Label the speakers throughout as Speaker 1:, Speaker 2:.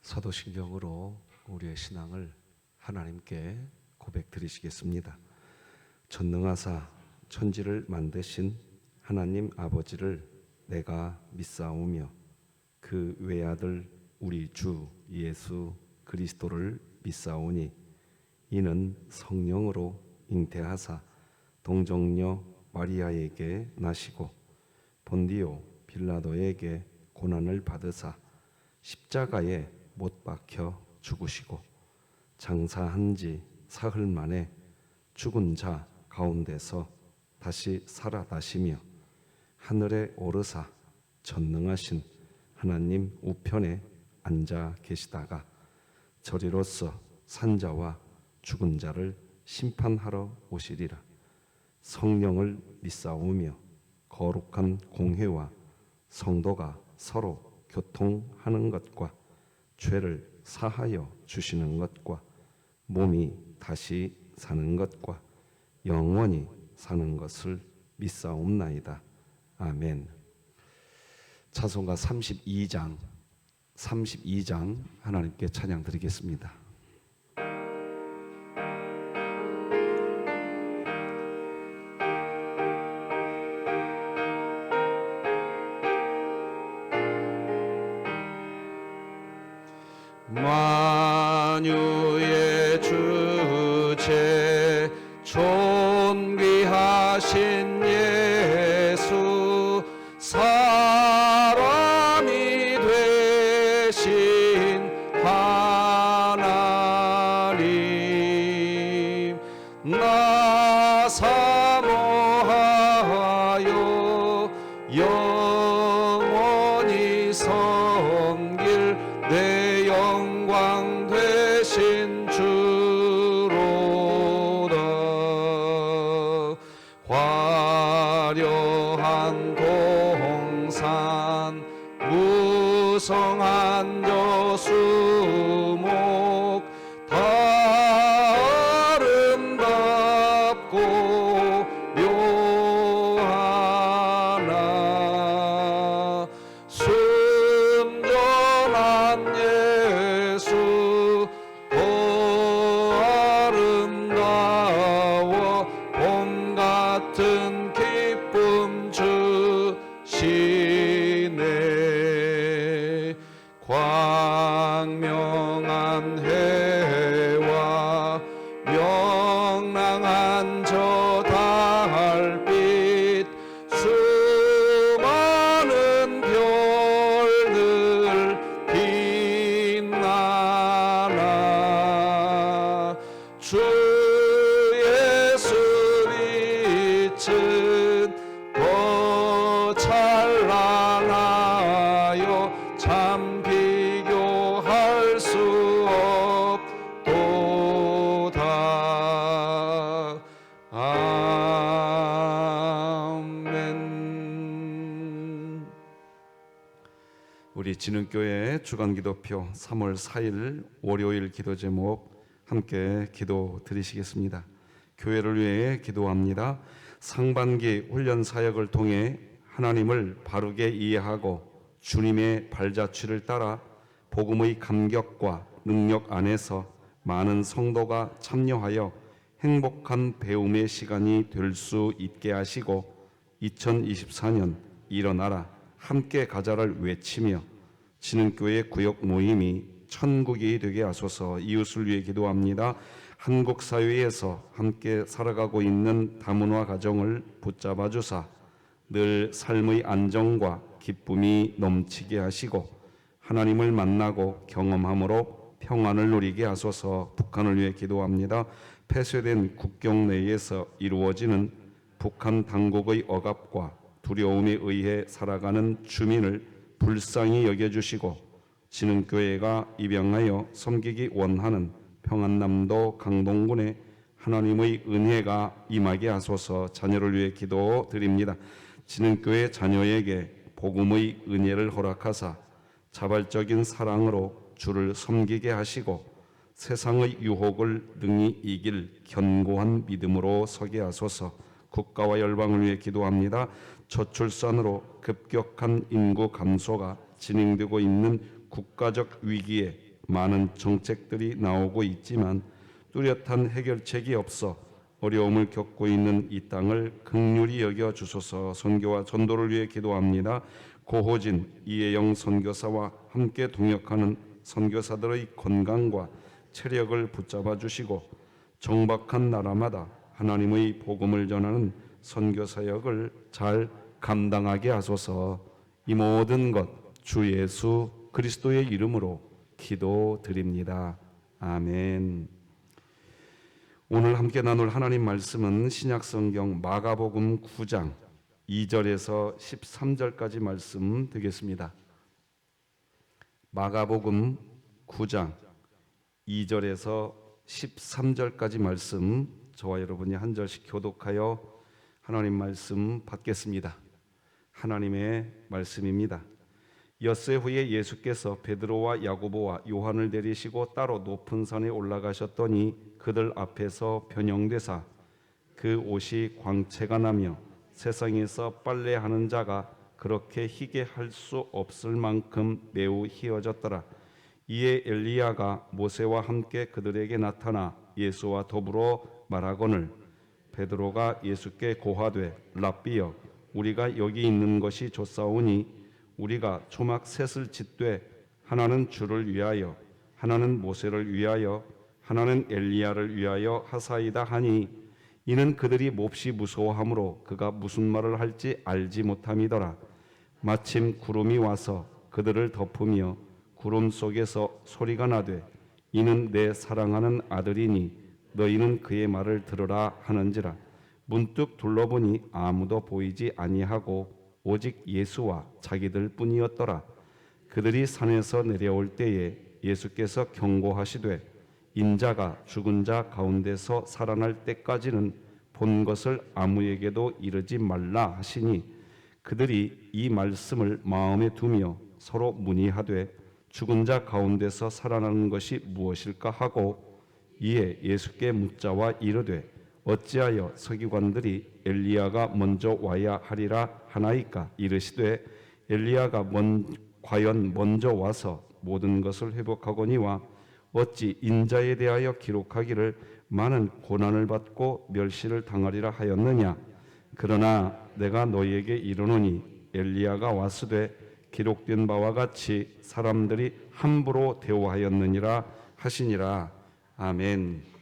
Speaker 1: 사도신경으로 우리의 신앙을 하나님께 고백드리시겠습니다. 전능하사 천지를 만드신 하나님 아버지를 내가 믿사오며 그 외아들 우리 주 예수 그리스도를 믿사오니 이는 성령으로 잉태하사 동정녀 마리아에게 나시고 본디오 빌라도에게 고난을 받으사 십자가에 못 박혀 죽으시고 장사한 지 사흘 만에 죽은 자 가운데서 다시 살아나시며 하늘에 오르사 전능하신 하나님 우편에 앉아 계시다가 저리로서 산자와 죽은 자를 심판하러 오시리라. 성령을 믿사오며 거룩한 공회와 성도가 서로 교통하는 것과 죄를 사하여 주시는 것과 몸이 다시 사는 것과 영원히 사는 것을 믿사옵나이다. 아멘. 찬송가 32장 하나님께 찬양 드리겠습니다.
Speaker 2: 만유의 주제 존귀하신 예수 사람이 되신 하나님 나 사모하여 영원히 섬길 내 영광 되신 주로다. 화려한 동산 무성한 저수목 다 아름답고 묘하나 순전한 예수 더 아름다워 봄 같은 기쁨 주시네. 광명한 해와 명랑한 저 달빛 수많은 별들 빛나나 주 예수 빛은 더 찬란하여 참 비교할 수 없도다. 아멘.
Speaker 1: 우리 진흥교회 주간기도표 3월 4일 월요일 기도 제목 함께 기도 드리시겠습니다. 교회를 위해 기도합니다. 상반기 훈련 사역을 통해 하나님을 바르게 이해하고 주님의 발자취를 따라 복음의 감격과 능력 안에서 많은 성도가 참여하여 행복한 배움의 시간이 될 수 있게 하시고 2024년 일어나라 함께 가자를 외치며 진흥교회 구역 모임이 천국이 되게 하소서. 이웃을 위해 기도합니다. 한국 사회에서 함께 살아가고 있는 다문화 가정을 붙잡아 주사 늘 삶의 안정과 기쁨이 넘치게 하시고 하나님을 만나고 경험함으로 평안을 누리게 하소서. 북한을 위해 기도합니다. 폐쇄된 국경 내에서 이루어지는 북한 당국의 억압과 두려움에 의해 살아가는 주민을 불쌍히 여겨주시고 진흥교회가 입양하여 섬기기 원하는 평안남도 강동군에 하나님의 은혜가 임하게 하소서. 자녀를 위해 기도드립니다. 진흥교회 자녀에게 복음의 은혜를 허락하사 자발적인 사랑으로 주를 섬기게 하시고 세상의 유혹을 능히 이길 견고한 믿음으로 서게 하소서. 국가와 열방을 위해 기도합니다. 저출산으로 급격한 인구 감소가 진행되고 있는 국가적 위기에 많은 정책들이 나오고 있지만 뚜렷한 해결책이 없어 어려움을 겪고 있는 이 땅을 긍휼히 여겨 주소서. 선교와 전도를 위해 기도합니다. 고호진, 이혜영 선교사와 함께 동역하는 선교사들의 건강과 체력을 붙잡아 주시고 정박한 나라마다 하나님의 복음을 전하는 선교 사역을 잘 감당하게 하소서. 이 모든 것 주 예수 그리스도의 이름으로 기도드립니다. 아멘. 오늘 함께 나눌 하나님 말씀은 신약성경 마가복음 9장 2절에서 13절까지 말씀 되겠습니다. 마가복음 9장 2절에서 13절까지 말씀, 저와 여러분이 한 절씩 교독하여 하나님 말씀 받겠습니다. 하나님의 말씀입니다. 엿새 후에 예수께서 베드로와 야고보와 요한을 데리시고 따로 높은 산에 올라가셨더니 그들 앞에서 변형되사 그 옷이 광채가 나며 세상에서 빨래하는 자가 그렇게 희게 할 수 없을 만큼 매우 희어졌더라. 이에 엘리야가 모세와 함께 그들에게 나타나 예수와 더불어 말하거늘 베드로가 예수께 고하되 랍비여 우리가 여기 있는 것이 좋사오니 우리가 초막 셋을 짓되 하나는 주를 위하여 하나는 모세를 위하여 하나는 엘리야를 위하여 하사이다 하니 이는 그들이 몹시 무서워하므로 그가 무슨 말을 할지 알지 못함이더라. 마침 구름이 와서 그들을 덮으며 구름 속에서 소리가 나되 이는 내 사랑하는 아들이니 너희는 그의 말을 들으라 하는지라. 문득 둘러보니 아무도 보이지 아니하고 오직 예수와 자기들 뿐이었더라. 그들이 산에서 내려올 때에 예수께서 경고하시되 인자가 죽은 자 가운데서 살아날 때까지는 본 것을 아무에게도 이르지 말라 하시니 그들이 이 말씀을 마음에 두며 서로 문의하되 죽은 자 가운데서 살아나는 것이 무엇일까 하고 이에 예수께 묻자와 이르되 어찌하여 서기관들이 엘리야가 먼저 와야 하리라 하나이까. 이르시되 엘리야가 과연 먼저 와서 모든 것을 회복하거니와 어찌 인자에 대하여 기록하기를 많은 고난을 받고 멸시를 당하리라 하였느냐. 그러나 내가 너희에게 이르노니 엘리야가 왔으되 기록된 바와 같이 사람들이 함부로 대우하였느니라 하시니라. 아멘.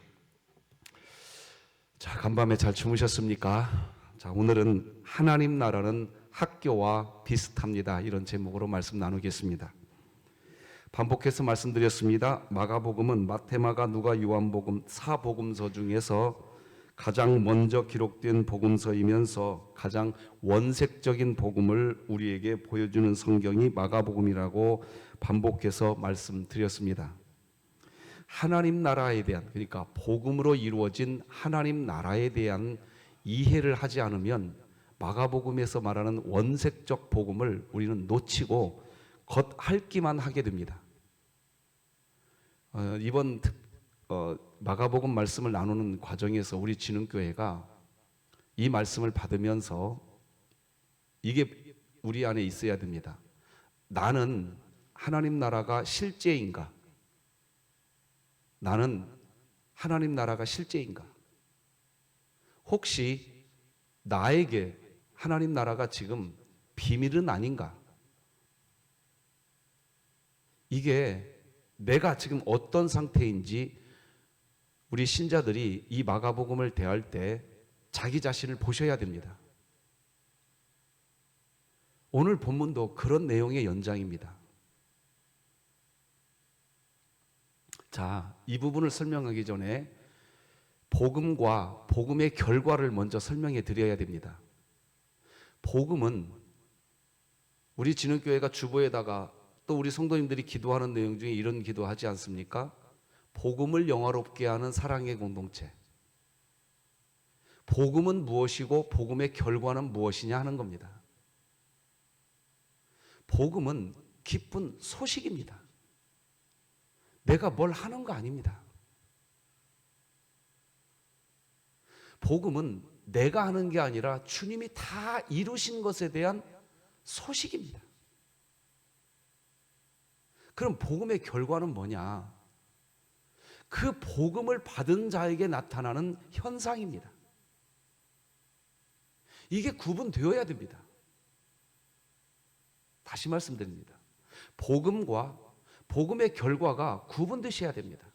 Speaker 1: 자, 간밤에 잘 주무셨습니까? 자, 오늘은 하나님 나라는 학교와 비슷합니다. 이런 제목으로 말씀 나누겠습니다. 반복해서 말씀드렸습니다. 마가복음은 마태마가 누가 요한복음 4복음서 중에서 가장 먼저 기록된 복음서이면서 가장 원색적인 복음을 우리에게 보여주는 성경이 마가복음이라고 반복해서 말씀드렸습니다. 하나님 나라에 대한, 그러니까 복음으로 이루어진 하나님 나라에 대한 이해를 하지 않으면 마가복음에서 말하는 원색적 복음을 우리는 놓치고 겉핥기만 하게 됩니다. 이번 마가복음 말씀을 나누는 과정에서 우리 진흥교회가 이 말씀을 받으면서 이게 우리 안에 있어야 됩니다. 나는 하나님 나라가 실제인가? 나는 하나님 나라가 실제인가? 혹시 나에게 하나님 나라가 지금 비밀은 아닌가? 이게 내가 지금 어떤 상태인지 우리 신자들이 이 마가복음을 대할 때 자기 자신을 보셔야 됩니다. 오늘 본문도 그런 내용의 연장입니다. 자, 이 부분을 설명하기 전에 복음과 복음의 결과를 먼저 설명해 드려야 됩니다. 복음은 우리 진흥교회가 주보에다가 또 우리 성도님들이 기도하는 내용 중에 이런 기도하지 않습니까? 복음을 영화롭게 하는 사랑의 공동체. 복음은 무엇이고 복음의 결과는 무엇이냐 하는 겁니다. 복음은 기쁜 소식입니다. 내가 뭘 하는 거 아닙니다. 복음은 내가 하는 게 아니라 주님이 다 이루신 것에 대한 소식입니다. 그럼 복음의 결과는 뭐냐? 그 복음을 받은 자에게 나타나는 현상입니다. 이게 구분되어야 됩니다. 다시 말씀드립니다. 복음과 복음의 결과가 구분되셔야 됩니다.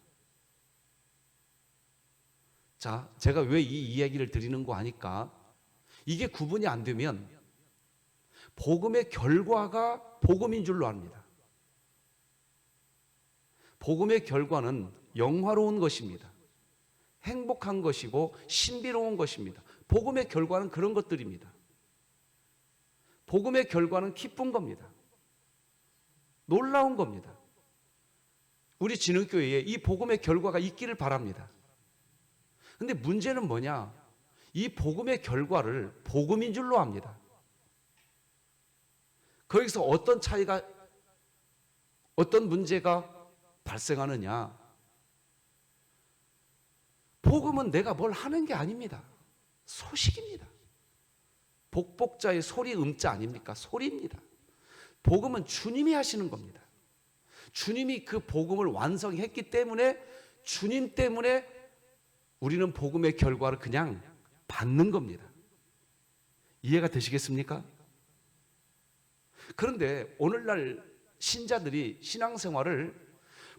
Speaker 1: 자, 제가 왜 이 이야기를 드리는 거 아니까? 이게 구분이 안 되면 복음의 결과가 복음인 줄로 압니다. 복음의 결과는 영화로운 것입니다. 행복한 것이고 신비로운 것입니다. 복음의 결과는 그런 것들입니다. 복음의 결과는 기쁜 겁니다. 놀라운 겁니다. 우리 진흥교회에 이 복음의 결과가 있기를 바랍니다. 근데 문제는 뭐냐? 이 복음의 결과를 복음인 줄로 압니다. 거기서 어떤 차이가, 어떤 문제가 발생하느냐? 복음은 내가 뭘 하는 게 아닙니다. 소식입니다. 복복자의 소리 음자 아닙니까? 소리입니다. 복음은 주님이 하시는 겁니다. 주님이 그 복음을 완성했기 때문에, 주님 때문에 우리는 복음의 결과를 그냥 받는 겁니다. 이해가 되시겠습니까? 그런데 오늘날 신자들이 신앙생활을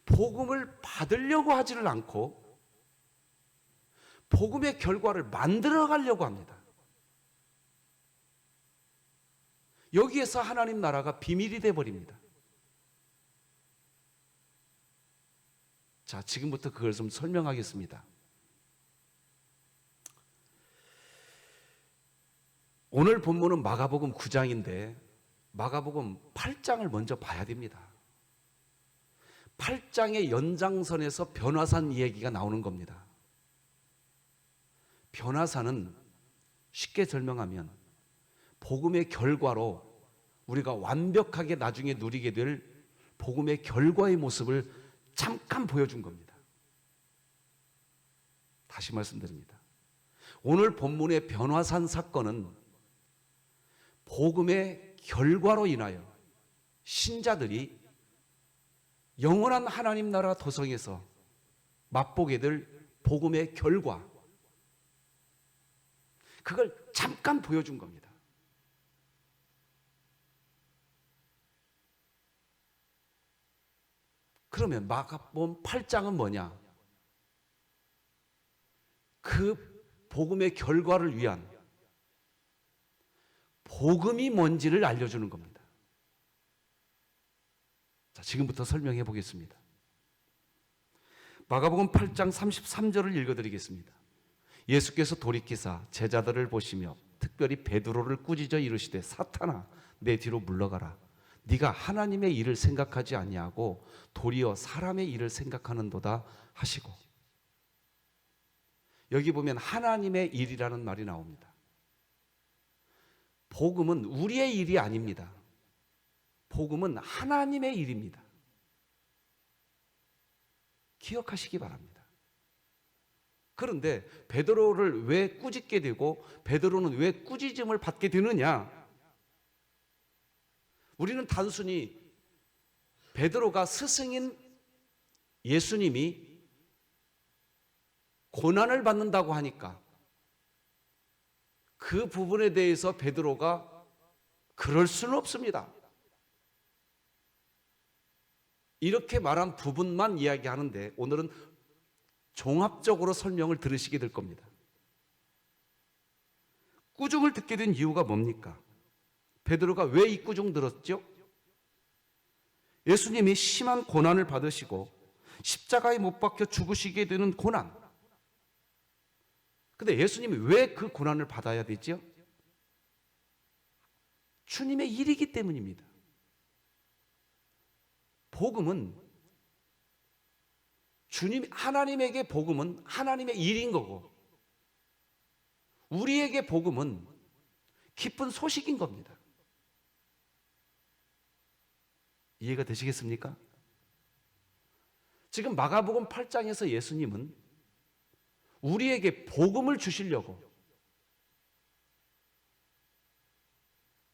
Speaker 1: 복음을 받으려고 하지를 않고 복음의 결과를 만들어 가려고 합니다. 여기에서 하나님 나라가 비밀이 돼 버립니다. 자, 지금부터 그걸 좀 설명하겠습니다. 오늘 본문은 마가복음 9장인데 마가복음 8장을 먼저 봐야 됩니다. 8장의 연장선에서 변화산 이야기가 나오는 겁니다. 변화산은 쉽게 설명하면 복음의 결과로 우리가 완벽하게 나중에 누리게 될 복음의 결과의 모습을 잠깐 보여준 겁니다. 다시 말씀드립니다. 오늘 본문의 변화산 사건은 복음의 결과로 인하여 신자들이 영원한 하나님 나라 도성에서 맛보게 될 복음의 결과, 그걸 잠깐 보여준 겁니다. 그러면 마가복음 8장은 뭐냐? 그 복음의 결과를 위한 복음이 뭔지를 알려주는 겁니다. 자, 지금부터 설명해 보겠습니다. 마가복음 8장 33절을 읽어드리겠습니다. 예수께서 돌이키사 제자들을 보시며 특별히 베드로를 꾸짖어 이르시되 사탄아 내 뒤로 물러가라. 네가 하나님의 일을 생각하지 아니하고 도리어 사람의 일을 생각하는도다 하시고, 여기 보면 하나님의 일이라는 말이 나옵니다. 복음은 우리의 일이 아닙니다. 복음은 하나님의 일입니다. 기억하시기 바랍니다. 그런데 베드로를 왜 꾸짖게 되고 베드로는 왜 꾸짖음을 받게 되느냐? 우리는 단순히 베드로가 스승인 예수님이 고난을 받는다고 하니까 그 부분에 대해서 베드로가 그럴 수는 없습니다, 이렇게 말한 부분만 이야기하는데 오늘은 종합적으로 설명을 들으시게 될 겁니다. 꾸중을 듣게 된 이유가 뭡니까? 베드로가 왜 이 꾸중 들었죠? 예수님이 심한 고난을 받으시고 십자가에 못 박혀 죽으시게 되는 고난. 근데 예수님이 왜 그 고난을 받아야 되죠? 주님의 일이기 때문입니다. 복음은 하나님에게 복음은 하나님의 일인 거고, 우리에게 복음은 기쁜 소식인 겁니다. 이해가 되시겠습니까? 지금 마가복음 8장에서 예수님은 우리에게 복음을 주시려고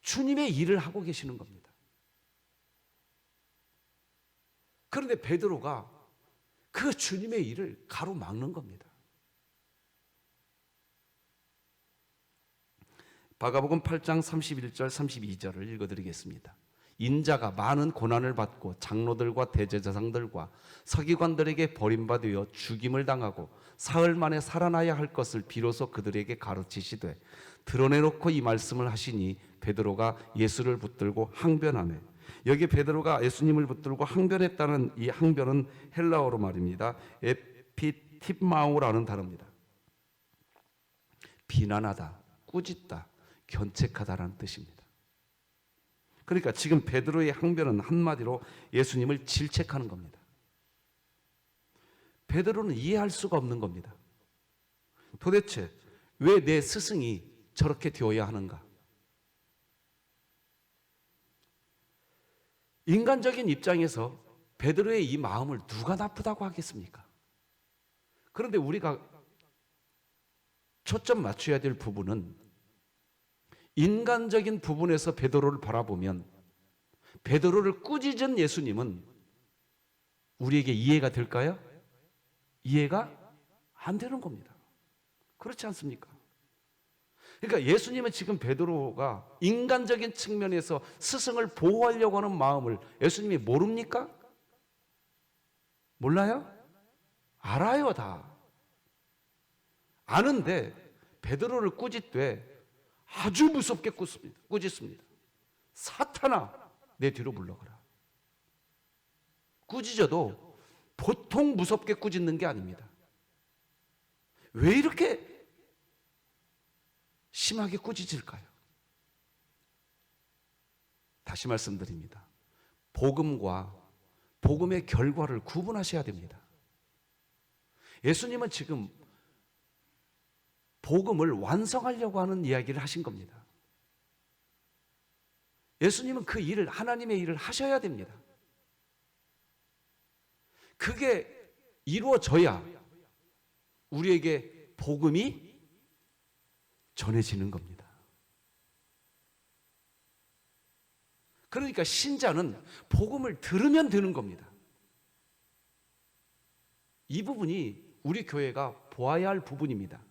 Speaker 1: 주님의 일을 하고 계시는 겁니다.
Speaker 3: 그런데 베드로가 그 주님의 일을 가로막는 겁니다.
Speaker 1: 마가복음 8장 31절 32절을 읽어드리겠습니다. 인자가 많은 고난을 받고 장로들과 대제사장들과 서기관들에게 버림받으여 죽임을 당하고 사흘 만에 살아나야 할 것을 비로소 그들에게 가르치시되 드러내놓고 이 말씀을 하시니 베드로가 예수를 붙들고 항변하네. 여기 베드로가 예수님을 붙들고 항변했다는 이 항변은 헬라어로 말입니다. 에피티마우라는 단어입니다. 비난하다, 꾸짖다, 견책하다라는 뜻입니다. 그러니까 지금 베드로의 항변은 한마디로 예수님을 질책하는 겁니다. 베드로는 이해할 수가 없는 겁니다. 도대체 왜 내 스승이 저렇게 되어야 하는가? 인간적인 입장에서 베드로의 이 마음을 누가 나쁘다고 하겠습니까? 그런데 우리가 초점 맞춰야 될 부분은 인간적인 부분에서 베드로를 바라보면 베드로를 꾸짖은 예수님은 우리에게 이해가 될까요? 이해가 안 되는 겁니다. 그렇지 않습니까? 그러니까 예수님은 지금 베드로가 인간적인 측면에서 스승을 보호하려고 하는 마음을 예수님이 모릅니까? 몰라요? 알아요, 다. 아는데 베드로를 꾸짖되 아주 무섭게 꾸짖습니다. 사탄아, 내 뒤로 물러가라. 꾸짖어도 보통 무섭게 꾸짖는 게 아닙니다. 왜 이렇게 심하게 꾸짖을까요? 다시 말씀드립니다. 복음과 복음의 결과를 구분하셔야 됩니다. 예수님은 지금 복음을 완성하려고 하는 이야기를 하신 겁니다. 예수님은 그 일을, 하나님의 일을 하셔야 됩니다. 그게 이루어져야 우리에게 복음이 전해지는 겁니다. 그러니까 신자는 복음을 들으면 되는 겁니다. 이 부분이 우리 교회가 보아야 할 부분입니다.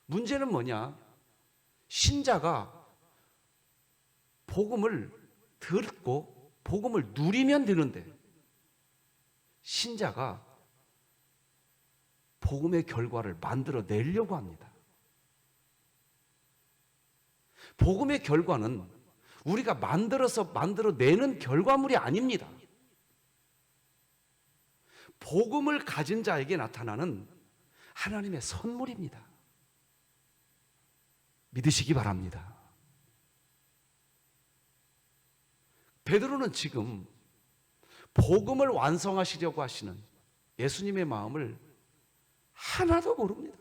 Speaker 1: 문제는 뭐냐? 신자가 복음을 듣고 복음을 누리면 되는데 신자가 복음의 결과를 만들어 내려고 합니다. 복음의 결과는 우리가 만들어내는 결과물이 아닙니다. 복음을 가진 자에게 나타나는 하나님의 선물입니다. 믿으시기 바랍니다. 베드로는 지금 복음을 완성하시려고 하시는 예수님의 마음을 하나도 모릅니다.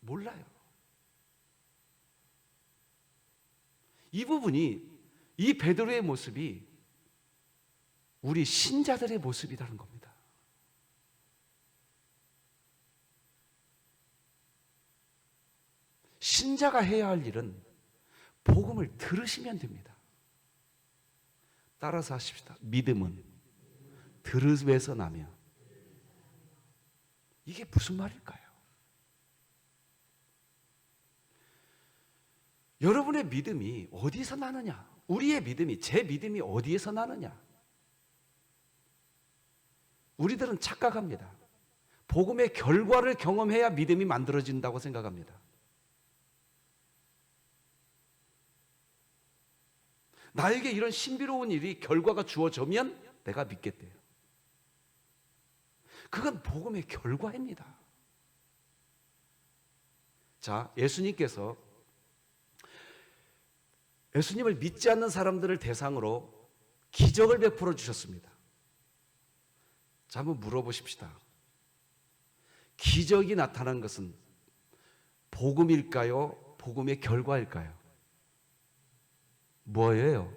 Speaker 1: 몰라요. 이 부분이, 이 베드로의 모습이 우리 신자들의 모습이라는 겁니다. 신자가 해야 할 일은 복음을 들으시면 됩니다. 따라서 하십시다. 믿음은 들음에서 나며. 이게 무슨 말일까요? 여러분의 믿음이 어디서 나느냐? 우리의 믿음이, 제 믿음이 어디에서 나느냐? 우리들은 착각합니다. 복음의 결과를 경험해야 믿음이 만들어진다고 생각합니다. 나에게 이런 신비로운 일이 결과가 주어지면 내가 믿겠대요. 그건 복음의 결과입니다. 자, 예수님께서 예수님을 믿지 않는 사람들을 대상으로 기적을 베풀어 주셨습니다. 자, 한번 물어보십시다. 기적이 나타난 것은 복음일까요? 복음의 결과일까요? 뭐예요?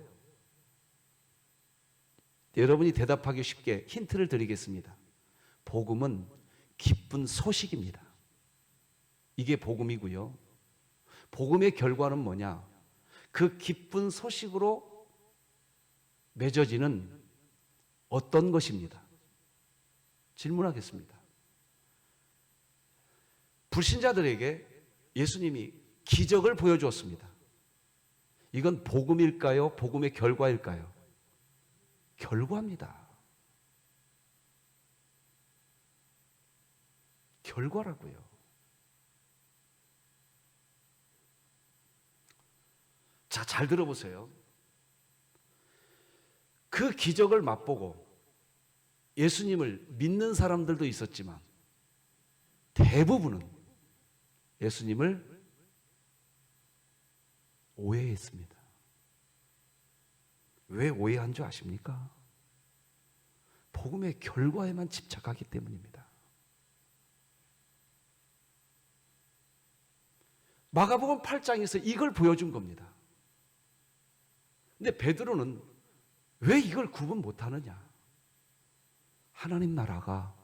Speaker 1: 여러분이 대답하기 쉽게 힌트를 드리겠습니다. 복음은 기쁜 소식입니다. 이게 복음이고요. 복음의 결과는 뭐냐?
Speaker 3: 그 기쁜 소식으로 맺어지는 어떤 것입니다. 질문하겠습니다. 불신자들에게 예수님이 기적을 보여주었습니다. 이건 복음일까요? 복음의 결과일까요? 결과입니다. 결과라고요. 자, 잘 들어보세요. 그 기적을 맛보고 예수님을 믿는 사람들도 있었지만 대부분은 예수님을 오해했습니다. 왜 오해한 줄 아십니까? 복음의 결과에만 집착하기 때문입니다. 마가복음 8장에서 이걸 보여준 겁니다. 근데 베드로는 왜 이걸 구분 못하느냐? 하나님 나라가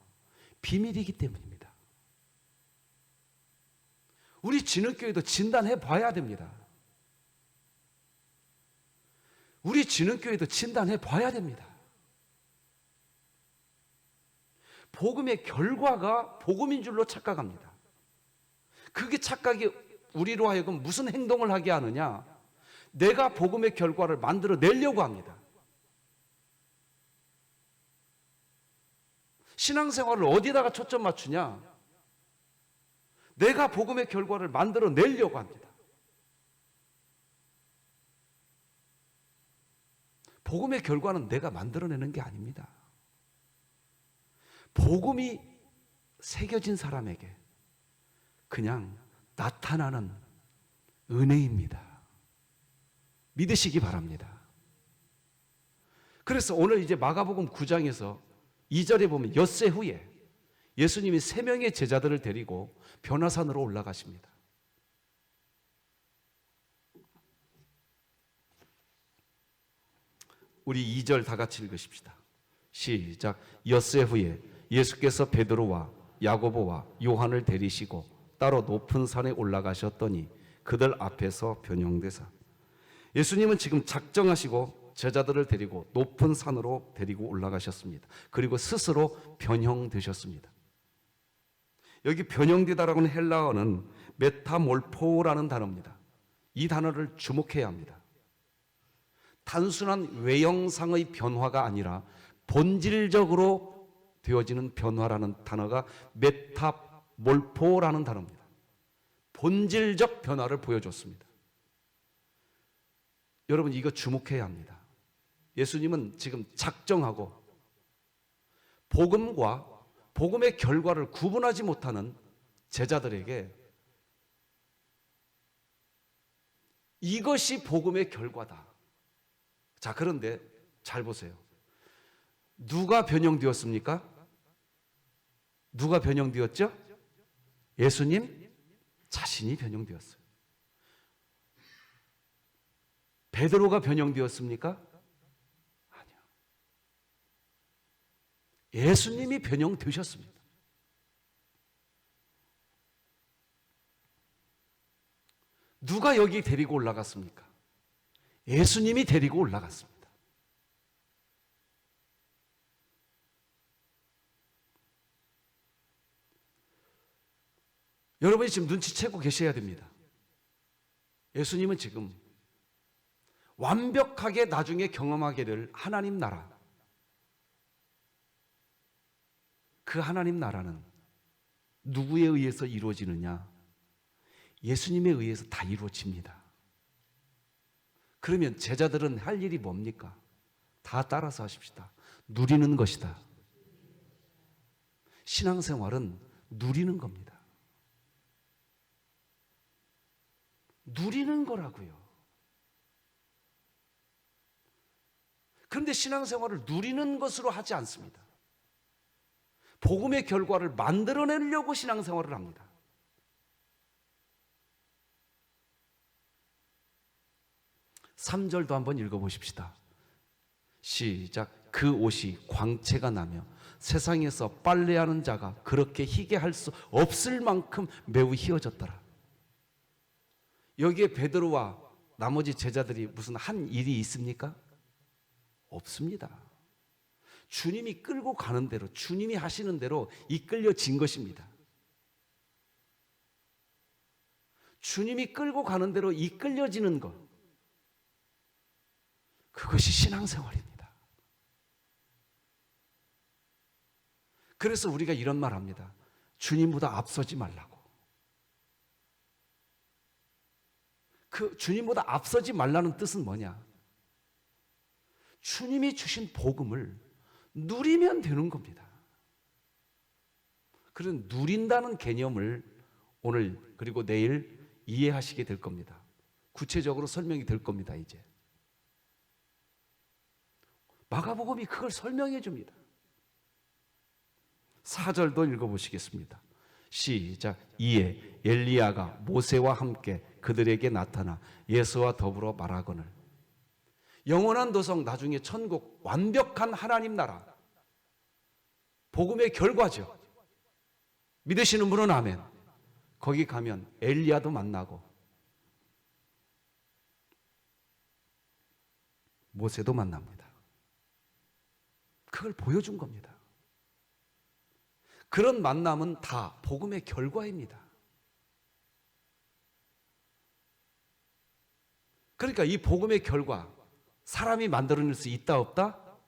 Speaker 3: 비밀이기 때문입니다. 우리 진흥교회도 진단해 봐야 됩니다. 우리 진흥교회도 진단해 봐야 됩니다. 복음의 결과가 복음인 줄로 착각합니다. 그게 착각이 우리로 하여금 무슨 행동을 하게 하느냐? 내가 복음의 결과를 만들어 내려고 합니다. 신앙생활을 어디다가 초점 맞추냐? 내가 복음의 결과를 만들어 내려고 합니다. 복음의 결과는 내가 만들어내는 게 아닙니다. 복음이 새겨진 사람에게 그냥 나타나는 은혜입니다. 믿으시기 바랍니다. 그래서 오늘 이제 마가복음 9장에서 2절에 보면 엿새 후에 예수님이 3명의 제자들을 데리고 변화산으로 올라가십니다. 우리 2절 다 같이 읽으십시다. 시작. 엿새 후에 예수께서 베드로와 야고보와 요한을 데리시고 따로 높은 산에 올라가셨더니 그들 앞에서 변형되사. 예수님은 지금 작정하시고 제자들을 데리고 높은 산으로 데리고 올라가셨습니다. 그리고 스스로 변형되셨습니다. 여기 변형되다라고는 헬라어는 메타몰포라는 단어입니다. 이 단어를 주목해야 합니다. 단순한 외형상의 변화가 아니라 본질적으로 되어지는 변화라는 단어가 메타몰포라는 단어입니다. 본질적 변화를 보여줬습니다. 여러분 이거 주목해야 합니다. 예수님은 지금 작정하고 복음과 복음의 결과를 구분하지 못하는 제자들에게 이것이 복음의 결과다. 자, 그런데 잘 보세요. 누가 변형되었습니까? 누가 변형되었죠? 예수님 자신이 변형되었어요. 베드로가 변형되었습니까? 아니요. 예수님이 변형되셨습니다. 누가 여기 데리고 올라갔습니까? 예수님이 데리고 올라갔습니다. 여러분이 지금 눈치채고 계셔야 됩니다. 예수님은 지금 완벽하게 나중에 경험하게 될 하나님 나라, 그 하나님 나라는 누구에 의해서 이루어지느냐? 예수님에 의해서 다 이루어집니다. 그러면 제자들은 할 일이 뭡니까? 다 따라서 하십시다. 누리는 것이다. 신앙생활은 누리는 겁니다. 누리는 거라고요. 그런데 신앙생활을 누리는 것으로 하지 않습니다. 복음의 결과를 만들어내려고 신앙생활을 합니다. 삼 절도 한번 읽어보십시다. 시작. 그 옷이 광채가 나며 세상에서 빨래하는 자가 그렇게 희게 할 수 없을 만큼 매우 희어졌더라. 여기에 베드로와 나머지 제자들이 무슨 한 일이 있습니까? 없습니다. 주님이 끌고 가는 대로, 주님이 하시는 대로 이끌려진 것입니다. 주님이 끌고 가는 대로 이끌려지는 것, 그것이 신앙생활입니다. 그래서 우리가 이런 말 합니다. 주님보다 앞서지 말라고. 그 주님보다 앞서지 말라는 뜻은 뭐냐? 주님이 주신 복음을 누리면 되는 겁니다. 그런 누린다는 개념을 오늘 그리고 내일 이해하시게 될 겁니다. 구체적으로 설명이 될 겁니다. 이제 마가복음이 그걸 설명해 줍니다. 4절도 읽어보시겠습니다. 시작. 이에 엘리야가 모세와 함께 그들에게 나타나 예수와 더불어 말하거늘. 영원한 도성, 나중에 천국, 완벽한 하나님 나라, 복음의 결과죠. 믿으시는 분은 아멘. 거기 가면 엘리야도 만나고 모세도 만납니다. 그걸 보여준 겁니다. 그런 만남은 다 복음의 결과입니다. 그러니까 이 복음의 결과, 사람이 만들어낼 수 있다 없다?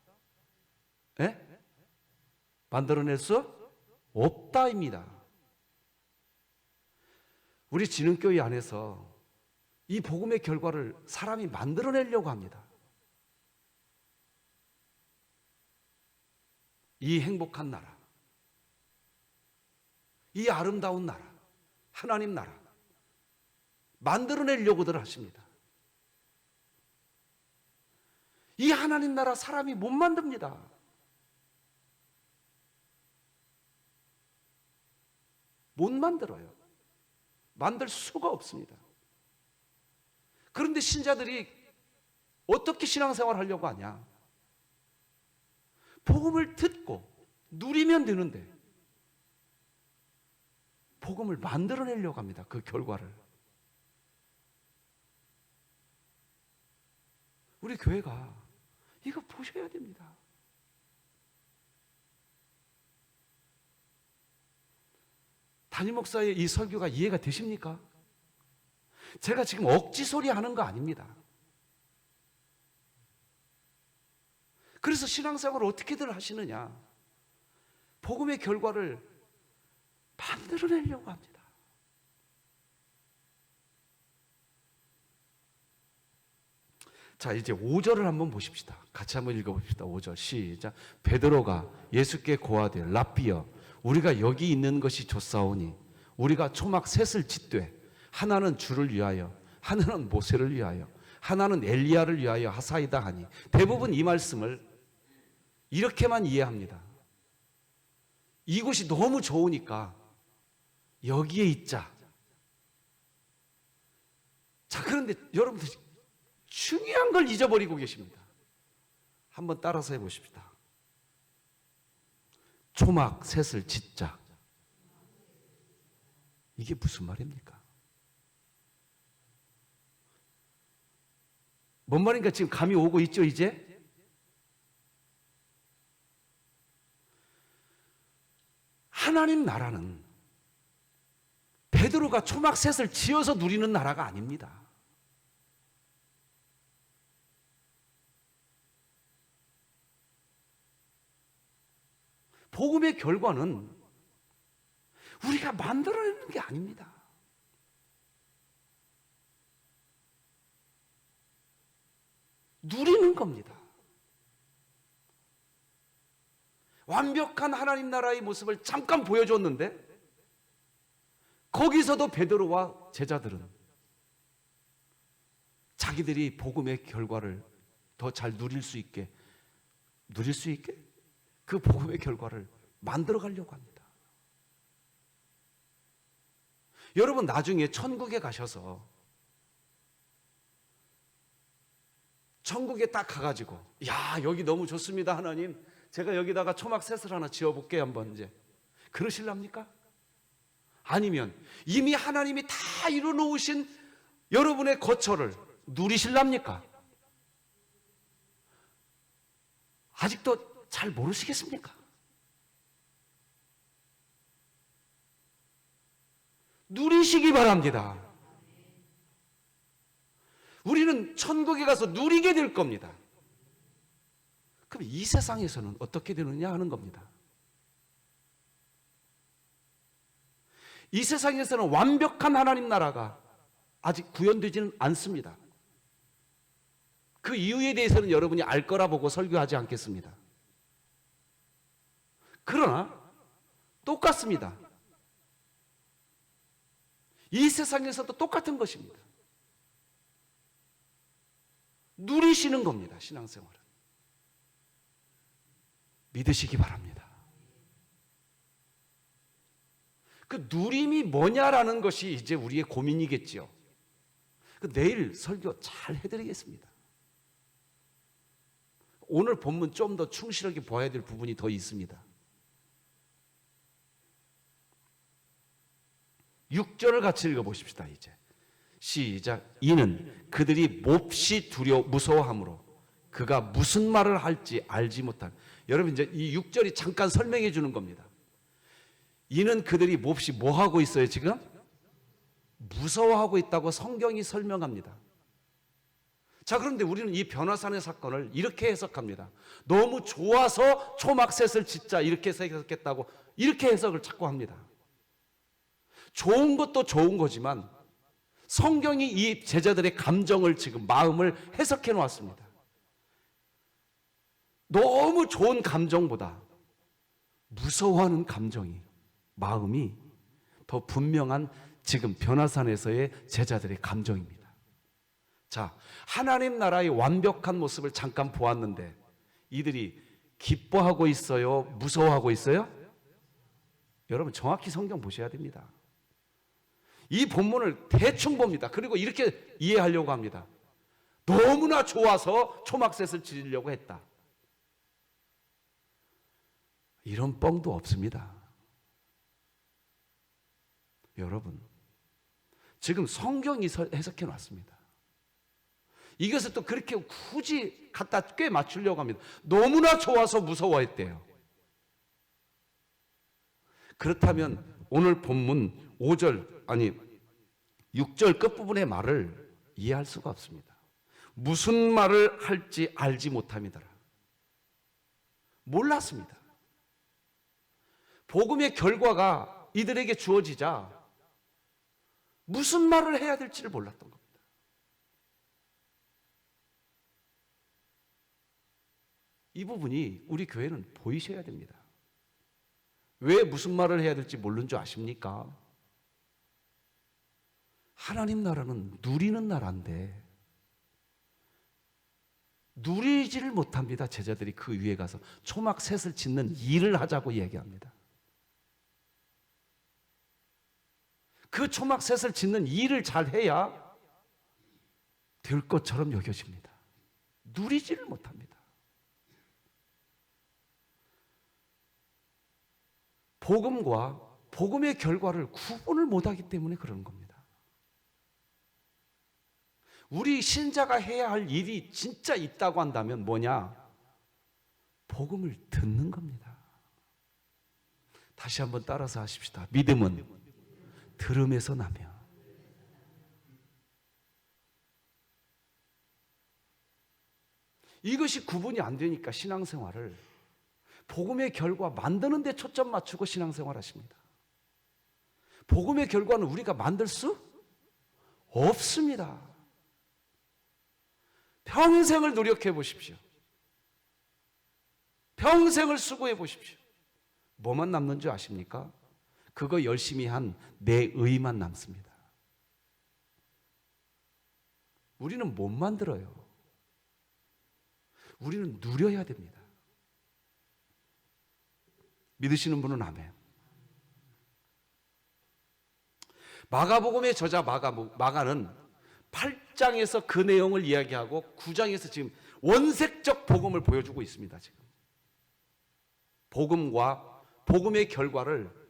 Speaker 3: 예? 만들어낼 수 없다입니다. 우리 진흥교회 안에서 이 복음의 결과를 사람이 만들어내려고 합니다. 이 행복한 나라, 이 아름다운 나라, 하나님 나라 만들어내려고들 하십니다. 이 하나님 나라 사람이 못 만듭니다. 못 만들어요. 만들 수가 없습니다. 그런데 신자들이 어떻게 신앙생활 하려고 하냐? 복음을 듣고 누리면 되는데 복음을 만들어내려고 합니다. 그 결과를. 우리 교회가 이거 보셔야 됩니다. 담임 목사의 이 설교가 이해가 되십니까? 제가 지금 억지 소리 하는 거 아닙니다. 그래서 신앙생활을 어떻게들 하시느냐? 복음의 결과를 만들어내려고 합니다. 자, 이제 5절을 한번 보십시다. 같이 한번 읽어봅시다. 5절 시작. 베드로가 예수께 고하되 랍비여, 우리가 여기 있는 것이 좋사오니 우리가 초막 셋을 짓되 하나는 주를 위하여, 하나는 모세를 위하여, 하나는 엘리야를 위하여 하사이다 하니, 대부분 이 말씀을 이렇게만 이해합니다. 이곳이 너무 좋으니까 여기에 있자. 자, 그런데 여러분들 중요한 걸 잊어버리고 계십니다. 한번 따라서 해보십시다. 초막 셋을 짓자. 이게 무슨 말입니까? 뭔 말인가 지금 감이 오고 있죠, 이제? 하나님 나라는 베드로가 초막 셋을 지어서 누리는 나라가 아닙니다. 복음의 결과는 우리가 만들어내는 게 아닙니다. 누리는 겁니다. 완벽한 하나님 나라의 모습을 잠깐 보여줬는데 거기서도 베드로와 제자들은 자기들이 복음의 결과를 더 잘 누릴 수 있게 그 복음의 결과를 만들어 가려고 합니다. 여러분, 나중에 천국에 가셔서 천국에 딱 가가지고, 야, 여기 너무 좋습니다, 하나님. 제가 여기다가 초막 셋을 하나 지어볼게요, 한번 이제. 그러실랍니까? 아니면 이미 하나님이 다 이루어놓으신 여러분의 거처를 누리실랍니까? 아직도 잘 모르시겠습니까? 누리시기 바랍니다. 우리는 천국에 가서 누리게 될 겁니다. 그럼 이 세상에서는 어떻게 되느냐 하는 겁니다. 이 세상에서는 완벽한 하나님 나라가 아직 구현되지는 않습니다. 그 이유에 대해서는 여러분이 알 거라 보고 설교하지 않겠습니다. 그러나 똑같습니다. 이 세상에서도 똑같은 것입니다. 누리시는 겁니다. 신앙생활은. 믿으시기 바랍니다. 그 누림이 뭐냐라는 것이 이제 우리의 고민이겠지요. 내일 설교 잘 해드리겠습니다. 오늘 본문 좀 더 충실하게 보아야 될 부분이 더 있습니다. 6절을 같이 읽어보십시다. 이제 시작. 이는 그들이 몹시 무서워함으로 그가 무슨 말을 할지 알지 못한. 여러분 이제 이 6절이 잠깐 설명해 주는 겁니다. 이는 그들이 몹시 뭐 하고 있어요 지금? 무서워하고 있다고 성경이 설명합니다. 자, 그런데 우리는 이 변화산의 사건을 이렇게 해석합니다. 너무 좋아서 초막셋을 짓자 이렇게 해석했다고 이렇게 해석을 자꾸 합니다. 좋은 것도 좋은 거지만 성경이 이 제자들의 감정을 지금 마음을 해석해 놓았습니다. 너무 좋은 감정보다 무서워하는 감정이 마음이 더 분명한 지금 변화산에서의 제자들의 감정입니다. 자, 하나님 나라의 완벽한 모습을 잠깐 보았는데 이들이 기뻐하고 있어요? 무서워하고 있어요? 여러분 정확히 성경 보셔야 됩니다. 이 본문을 대충 봅니다. 그리고 이렇게 이해하려고 합니다. 너무나 좋아서 초막셋을 지으려고 했다. 이런 뻥도 없습니다. 여러분, 지금 성경이 해석해 놨습니다. 이것을 또 그렇게 굳이 갖다 꽤 맞추려고 합니다. 너무나 좋아서 무서워했대요. 그렇다면 오늘 본문 6절 끝부분의 말을 이해할 수가 없습니다. 무슨 말을 할지 알지 못함이더라. 몰랐습니다. 복음의 결과가 이들에게 주어지자 무슨 말을 해야 될지를 몰랐던 겁니다. 이 부분이 우리 교회는 보이셔야 됩니다. 왜 무슨 말을 해야 될지 모르는 줄 아십니까? 하나님 나라는 누리는 나라인데 누리지를 못합니다. 제자들이 그 위에 가서 초막셋을 짓는 일을 하자고 이야기합니다. 그 초막셋을 짓는 일을 잘 해야 될 것처럼 여겨집니다. 누리지를 못합니다. 복음과 복음의 결과를 구분을 못하기 때문에 그런 겁니다. 우리 신자가 해야 할 일이 진짜 있다고 한다면 뭐냐? 복음을 듣는 겁니다. 다시 한번 따라서 하십시다. 믿음은 들음에서 나며. 이것이 구분이 안 되니까 신앙생활을 복음의 결과 만드는 데 초점 맞추고 신앙생활 하십니다. 복음의 결과는 우리가 만들 수 없습니다. 평생을 노력해 보십시오. 평생을 수고해 보십시오. 뭐만 남는 줄 아십니까? 그거 열심히 한 내 의만 남습니다. 우리는 못 만들어요. 우리는 누려야 됩니다. 믿으시는 분은 아멘. 마가복음의 저자 마가는 8장에서 그 내용을 이야기하고 9장에서 지금 원색적 복음을 보여주고 있습니다. 지금 복음과 복음의 결과를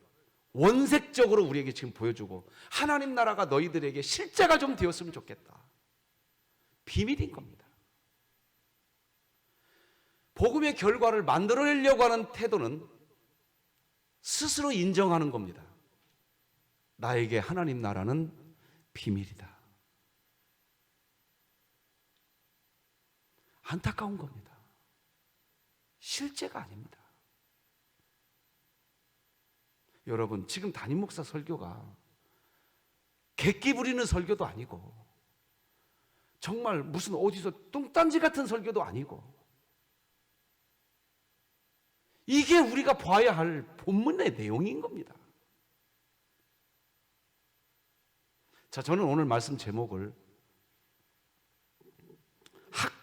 Speaker 3: 원색적으로 우리에게 지금 보여주고 하나님 나라가 너희들에게 실제가 좀 되었으면 좋겠다. 비밀인 겁니다. 복음의 결과를 만들어내려고 하는 태도는 스스로 인정하는 겁니다. 나에게 하나님 나라는 비밀이다. 안타까운 겁니다. 실제가 아닙니다. 여러분, 지금 담임 목사 설교가 객기 부리는 설교도 아니고 정말 무슨 어디서 뚱딴지 같은 설교도 아니고 이게 우리가 봐야 할 본문의 내용인 겁니다. 자, 저는 오늘 말씀 제목을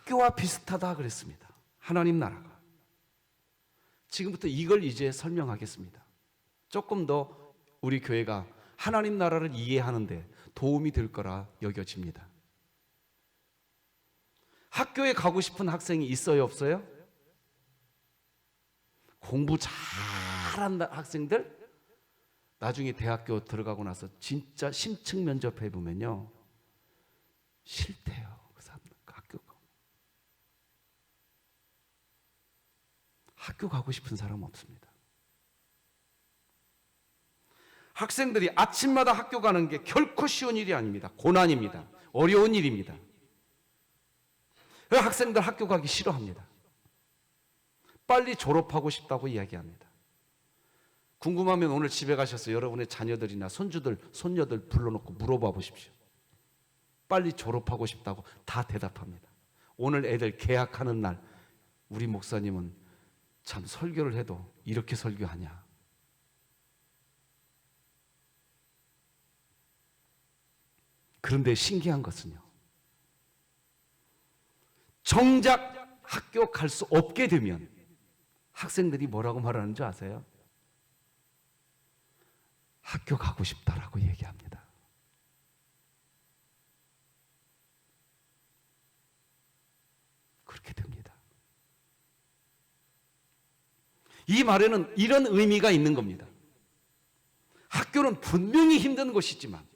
Speaker 3: 학교와 비슷하다 그랬습니다. 하나님 나라가. 지금부터 이걸 이제 설명하겠습니다. 조금 더 우리 교회가 하나님 나라를 이해하는데 도움이 될 거라 여겨집니다. 학교에 가고 싶은 학생이 있어요, 없어요? 공부 잘한 학생들 나중에 대학교 들어가고 나서 진짜 심층 면접해 보면요 싫대요. 그 사람 학교 가고 싶은 사람 없습니다. 학생들이 아침마다 학교 가는 게 결코 쉬운 일이 아닙니다. 고난입니다. 어려운 일입니다. 그 학생들 학교 가기 싫어합니다. 빨리 졸업하고 싶다고 이야기합니다. 궁금하면 오늘 집에 가셔서 여러분의 자녀들이나 손주들, 손녀들 불러놓고 물어봐 보십시오. 빨리 졸업하고 싶다고 다 대답합니다. 오늘 애들 개학하는 날 우리 목사님은 참 설교를 해도 이렇게 설교하냐. 그런데 신기한 것은요, 정작 학교 갈 수 없게 되면 학생들이 뭐라고 말하는 줄 아세요? 학교 가고 싶다라고 얘기합니다. 그렇게 됩니다. 이 말에는 이런 의미가 있는 겁니다. 학교는 분명히 힘든 곳이지만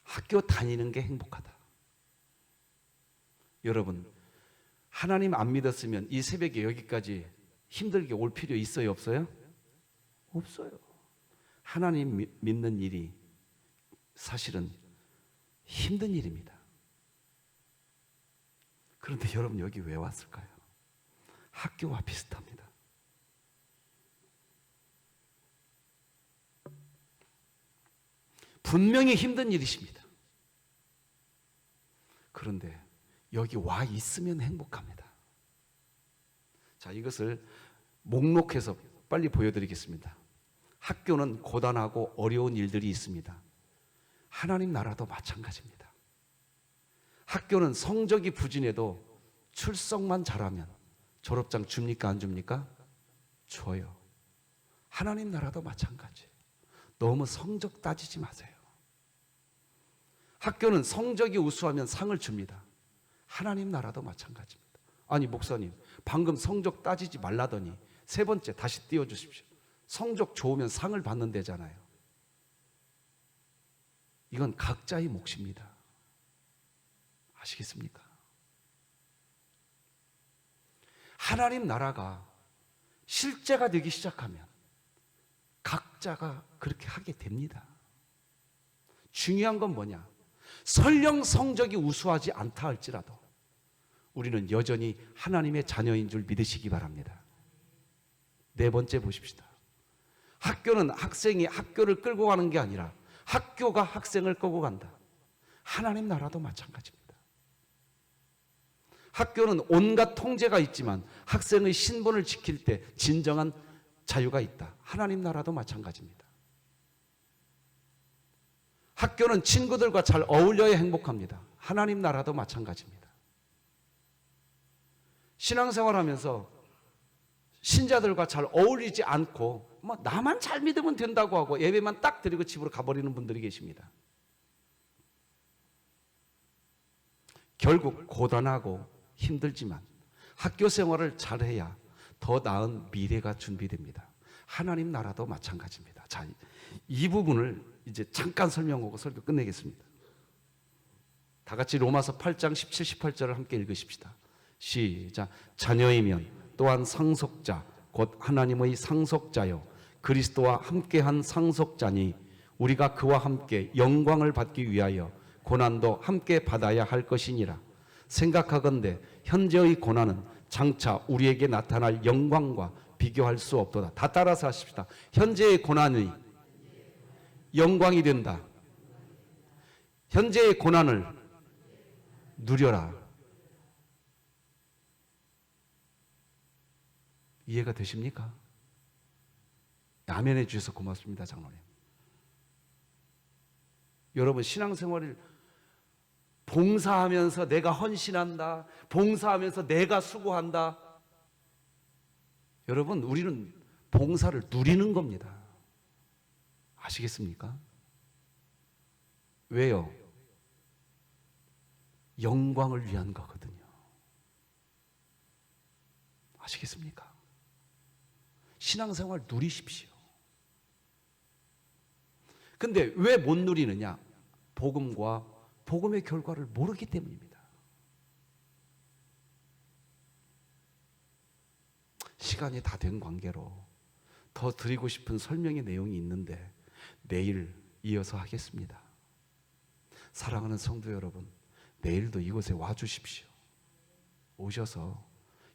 Speaker 3: 학교 다니는 게 행복하다. 여러분, 하나님 안 믿었으면 이 새벽에 여기까지 힘들게 올 필요 있어요, 없어요? 없어요. 하나님 믿는 일이 사실은 힘든 일입니다. 그런데 여러분 여기 왜 왔을까요? 학교와 비슷합니다. 분명히 힘든 일이십니다. 그런데 여기 와 있으면 행복합니다. 자, 이것을 목록해서 빨리 보여드리겠습니다. 학교는 고단하고 어려운 일들이 있습니다. 하나님 나라도 마찬가지입니다. 학교는 성적이 부진해도 출석만 잘하면 졸업장 줍니까, 안 줍니까? 줘요. 하나님 나라도 마찬가지예요. 너무 성적 따지지 마세요. 학교는 성적이 우수하면 상을 줍니다. 하나님 나라도 마찬가지입니다. 아니 목사님, 방금 성적 따지지 말라더니 세 번째 다시 띄워주십시오. 성적 좋으면 상을 받는 데잖아요. 이건 각자의 몫입니다. 아시겠습니까? 하나님 나라가 실제가 되기 시작하면 각자가 그렇게 하게 됩니다. 중요한 건 뭐냐? 설령 성적이 우수하지 않다 할지라도 우리는 여전히 하나님의 자녀인 줄 믿으시기 바랍니다. 네 번째 보십시다. 학교는 학생이 학교를 끌고 가는 게 아니라 학교가 학생을 끌고 간다. 하나님 나라도 마찬가지입니다. 학교는 온갖 통제가 있지만 학생의 신분을 지킬 때 진정한 자유가 있다. 하나님 나라도 마찬가지입니다. 학교는 친구들과 잘 어울려야 행복합니다. 하나님 나라도 마찬가지입니다. 신앙생활하면서 신자들과 잘 어울리지 않고 뭐 나만 잘 믿으면 된다고 하고 예배만 딱 드리고 집으로 가버리는 분들이 계십니다. 결국 고단하고 힘들지만 학교 생활을 잘해야 더 나은 미래가 준비됩니다. 하나님 나라도 마찬가지입니다. 자, 이 부분을 이제 잠깐 설명하고 설교 끝내겠습니다. 다 같이 로마서 8장 17, 18절을 함께 읽으십시다. 시작. 자녀이면 또한 상속자 곧 하나님의 상속자요 그리스도와 함께한 상속자니 우리가 그와 함께 영광을 받기 위하여 고난도 함께 받아야 할 것이니라. 생각하건대 현재의 고난은 장차 우리에게 나타날 영광과 비교할 수 없도다. 다 따라서 하십시다. 현재의 고난이 영광이 된다. 현재의 고난을 누려라. 이해가 되십니까? 아멘해 주셔서 고맙습니다, 장로님. 여러분 신앙생활을 봉사하면서 내가 헌신한다, 봉사하면서 내가 수고한다. 여러분 우리는 봉사를 누리는 겁니다. 아시겠습니까? 왜요? 영광을 위한 거거든요. 아시겠습니까? 신앙생활 누리십시오. 근데 왜 못 누리느냐? 복음과 복음의 결과를 모르기 때문입니다. 시간이 다 된 관계로 더 드리고 싶은 설명의 내용이 있는데 내일 이어서 하겠습니다. 사랑하는 성도 여러분, 내일도 이곳에 와 주십시오. 오셔서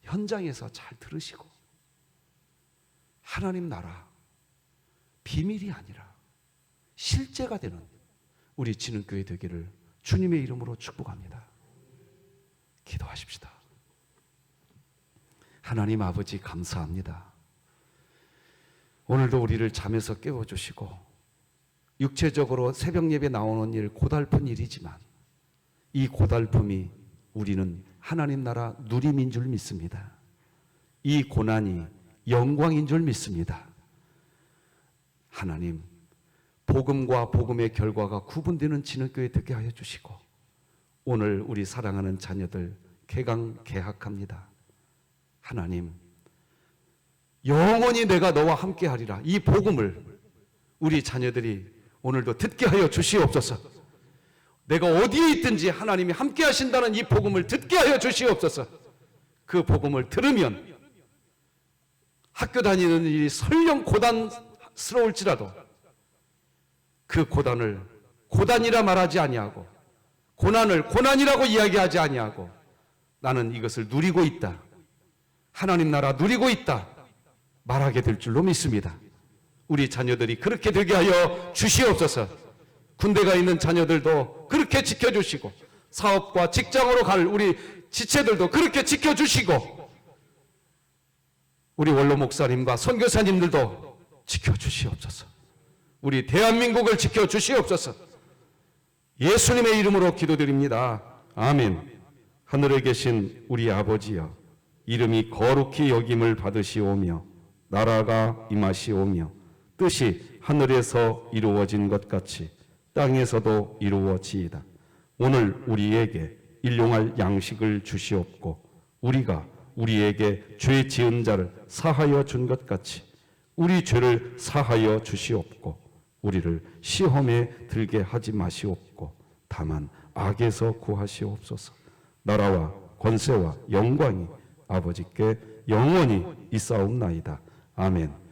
Speaker 3: 현장에서 잘 들으시고 하나님 나라 비밀이 아니라 실제가 되는 우리 진흥교회 되기를 주님의 이름으로 축복합니다. 기도하십시다. 하나님 아버지 감사합니다. 오늘도 우리를 잠에서 깨워주시고 육체적으로 새벽 예배 나오는 일 고달픈 일이지만 이 고달픔이 우리는 하나님 나라 누림인 줄 믿습니다. 이 고난이 영광인 줄 믿습니다. 하나님 복음과 복음의 결과가 구분되는 진흥교회 되게 하여 주시고 오늘 우리 사랑하는 자녀들 개강개학합니다. 하나님 영원히 내가 너와 함께하리라 이 복음을 우리 자녀들이 오늘도 듣게 하여 주시옵소서. 내가 어디에 있든지 하나님이 함께하신다는 이 복음을 듣게 하여 주시옵소서. 그 복음을 들으면 학교 다니는 일이 설령 고단스러울지라도 그 고단을 고단이라 말하지 아니하고 고난을 고난이라고 이야기하지 아니하고 나는 이것을 누리고 있다, 하나님 나라 누리고 있다 말하게 될 줄로 믿습니다. 우리 자녀들이 그렇게 되게 하여 주시옵소서. 군대가 있는 자녀들도 그렇게 지켜주시고 사업과 직장으로 갈 우리 지체들도 그렇게 지켜주시고 우리 원로 목사님과 선교사님들도 지켜주시옵소서. 우리 대한민국을 지켜주시옵소서. 예수님의 이름으로 기도드립니다. 아멘. 하늘에 계신 우리 아버지여, 이름이 거룩히 여김을 받으시오며 나라가 임하시오며 뜻이 하늘에서 이루어진 것 같이 땅에서도 이루어지이다. 오늘 우리에게 일용할 양식을 주시옵고 우리가 우리에게 죄 지은 자를 사하여 준 것 같이 우리 죄를 사하여 주시옵고 우리를 시험에 들게 하지 마시옵고 다만 악에서 구하시옵소서. 나라와 권세와 영광이 아버지께 영원히 있사옵나이다. 아멘.